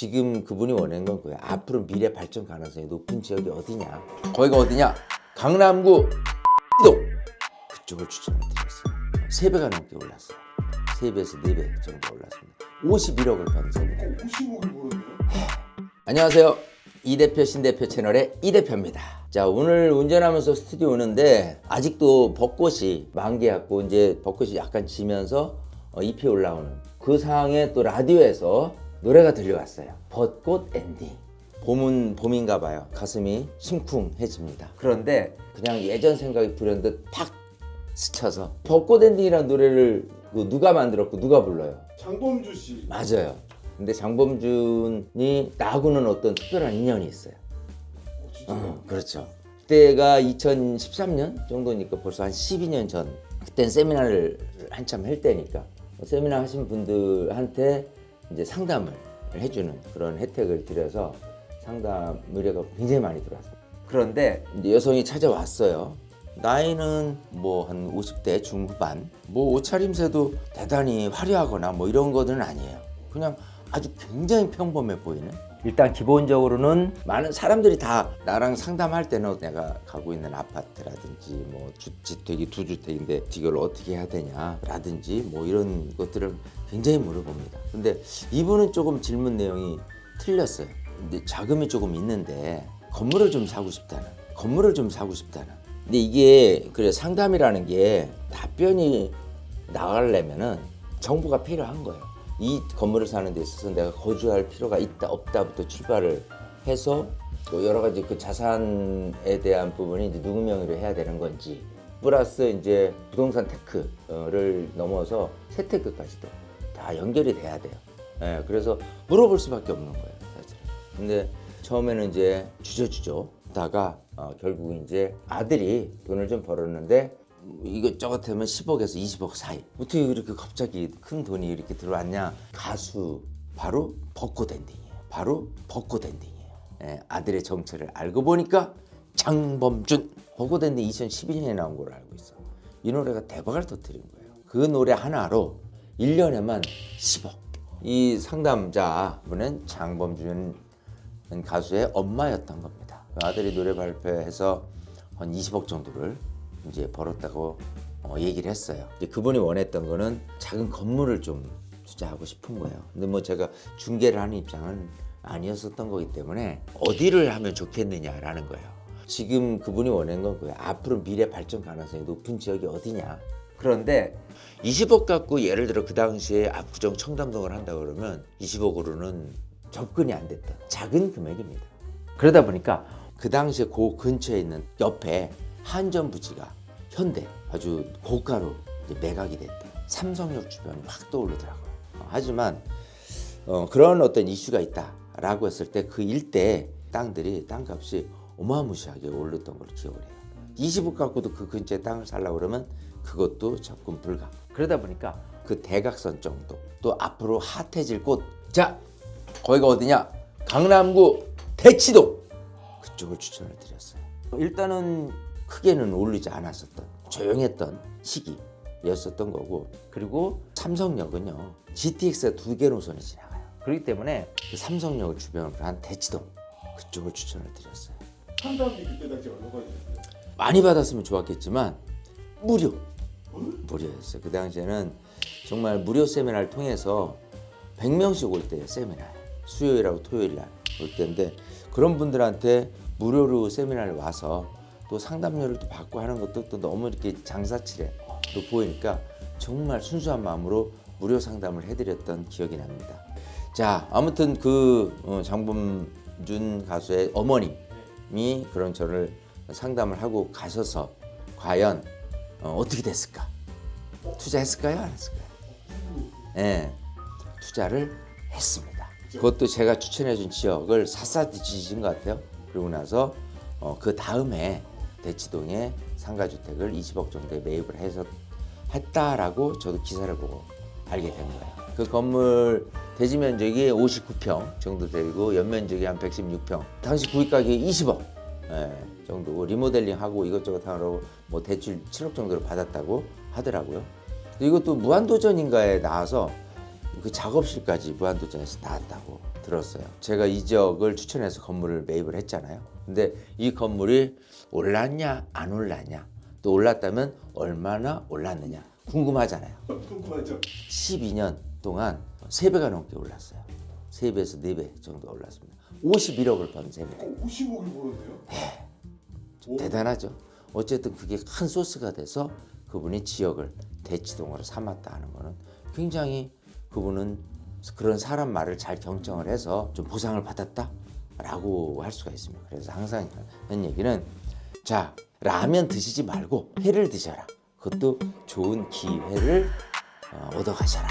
지금 그분이 원하는 건 그거야. 앞으로 미래 발전 가능성이 높은 지역이 어디냐? 거기가 어디냐? 강남구 동 그쪽을 추천을 드렸어요. 3배가 넘게 올랐어요. 3배에서 4배 정도 올랐습니다. 51억을 받습니다. 50억을 벌었네요. 안녕하세요. 이 대표 신대표 채널의 이 대표입니다. 자, 오늘 운전하면서 스튜디오 오는데 아직도 벚꽃이 만개했고 이제 벚꽃이 약간 지면서 잎이 올라오는 그 상황에 또 라디오에서 노래가 들려왔어요. 벚꽃 엔딩. 봄은 봄인가 봐요. 가슴이 심쿵해집니다. 그런데 그냥 예전 생각이 불현듯 팍 스쳐서 벚꽃 엔딩이라는 노래를 누가 만들었고 누가 불러요? 장범주 씨. 맞아요. 근데 장범준이 나하고는 어떤 특별한 인연이 있어요. 진짜요? 그렇죠. 그때가 2013년 정도니까 벌써 한 12년 전. 그땐 세미나를 한참 할 때니까 세미나 하신 분들한테 이제 상담을 해주는 그런 혜택을 드려서 상담 의뢰가 굉장히 많이 들어왔어요. 그런데 이제 여성이 찾아왔어요. 나이는 뭐 한 50대 중후반. 뭐 옷차림새도 대단히 화려하거나 뭐 이런 거는 아니에요. 그냥 아주 굉장히 평범해 보이는. 일단 기본적으로는 많은 사람들이 다 나랑 상담할 때는 내가 가고 있는 아파트라든지 뭐 주택이 2주택인데 이걸 어떻게 해야 되냐라든지 뭐 이런 것들을 굉장히 물어봅니다. 근데 이분은 조금 질문 내용이 틀렸어요. 근데 자금이 조금 있는데 건물을 좀 사고 싶다는. 근데 이게 그래 상담이라는 게 답변이 나가려면은 정보가 필요한 거예요. 이 건물을 사는 데 있어서 내가 거주할 필요가 있다 없다부터 출발을 해서 또 여러 가지 그 자산에 대한 부분이 이제 누구 명의로 해야 되는 건지 플러스 이제 부동산 테크를 넘어서 세테크까지도 다 연결이 돼야 돼요. 예, 그래서 물어볼 수밖에 없는 거예요, 사실. 근데 처음에는 이제 주저주저 다가 결국 이제 아들이 돈을 좀 벌었는데 이것저것 하면 10억에서 20억 사이. 어떻게 이렇게 갑자기 큰 돈이 이렇게 들어왔냐? 가수 바로 벚꽃 엔딩이에요. 예, 아들의 정체를 알고 보니까 장범준. 벚꽃 엔딩 2012년에 나온 걸로 알고 있어. 이 노래가 대박을 터뜨린 거예요. 그 노래 하나로 1년에만 10억. 이 상담자분은 장범준 가수의 엄마였던 겁니다. 그 아들이 노래 발표해서 한 20억 정도를 이제 벌었다고 얘기를 했어요. 이제 그분이 원했던 거는 작은 건물을 좀 투자하고 싶은 거예요. 근데 뭐 제가 중개를 하는 입장은 아니었었던 거기 때문에 어디를 하면 좋겠느냐라는 거예요. 지금 그분이 원하는 건 그거예요. 앞으로 미래 발전 가능성이 높은 지역이 어디냐. 그런데 20억 갖고 예를 들어 그 당시에 압구정 청담동을 한다 그러면 20억으로는 접근이 안 됐다. 작은 금액입니다. 그러다 보니까 그 당시에 그 근처에 있는 옆에 한전 부지가 현대 아주 고가로 이제 매각이 됐대. 삼성역 주변이 확 떠오르더라고요. 하지만 그런 어떤 이슈가 있다라고 했을 때 그 일대 땅들이 땅값이 어마무시하게 오르던 걸 기억을 해요. 20억 갖고도 그 근처에 땅을 살려고 그러면 그것도 접근 불가. 그러다 보니까 그 대각선 정도 또 앞으로 핫해질 곳. 자, 거기가 어디냐? 강남구 대치동. 그쪽을 추천을 드렸어요. 일단은 크게는 오르지 않았었던 조용했던 시기였었던 거고, 그리고 삼성역은요 GTX가 2개 노선이 지나가요. 그렇기 때문에 그 삼성역을 주변으로 한 대치동 그쪽을 추천을 드렸어요. 상담비 그때 당시 얼마가 있었어요? 많이 받았으면 좋았겠지만 무료였어요. 그 당시에는 정말 무료 세미나를 통해서 100명씩 올 때예요. 세미나 수요일하고 토요일 날 올 때인데 그런 분들한테 무료로 세미나를 와서 또 상담료를 또 받고 하는 것도 또 너무 이렇게 장사치레 또 보이니까 정말 순수한 마음으로 무료 상담을 해드렸던 기억이 납니다. 자, 아무튼 그 장범준 가수의 어머님이 그런 저를 상담을 하고 가셔서 과연 어떻게 됐을까? 투자했을까요? 안 했을까요? 네, 투자를 했습니다. 그것도 제가 추천해준 지역을 샅샅이 지신 것 같아요. 그러고 나서 그 다음에 대치동에 상가주택을 20억 정도에 매입을 해서 했다라고 저도 기사를 보고 알게 된 거예요. 그 건물 대지 면적이 59평 정도 되고 연면적이 한 116평. 당시 구입 가격이 20억 정도고 리모델링하고 이것저것 하느라고 뭐 대출 7억 정도를 받았다고 하더라고요. 이것도 무한도전인가에 나와서 그 작업실까지 무한도전에서 나왔다고 들었어요. 제가 이 지역을 추천해서 건물을 매입을 했잖아요. 근데 이 건물이 올랐냐 안 올랐냐, 또 올랐다면 얼마나 올랐느냐 궁금하잖아요. 궁금하죠? 12년 동안 3배가 넘게 올랐어요. 3배에서 4배 정도 올랐습니다. 51억을 번 셈이에요. 50억을 벌었네요? 오. 대단하죠. 어쨌든 그게 큰 소스가 돼서 그분이 지역을 대치동으로 삼았다 하는 거는 굉장히, 그분은 그런 사람 말을 잘 경청을 해서 좀 보상을 받았다라고 할 수가 있습니다. 그래서 항상 하는 얘기는, 자, 라면 드시지 말고 회를 드셔라. 그것도 좋은 기회를 얻어가셔라.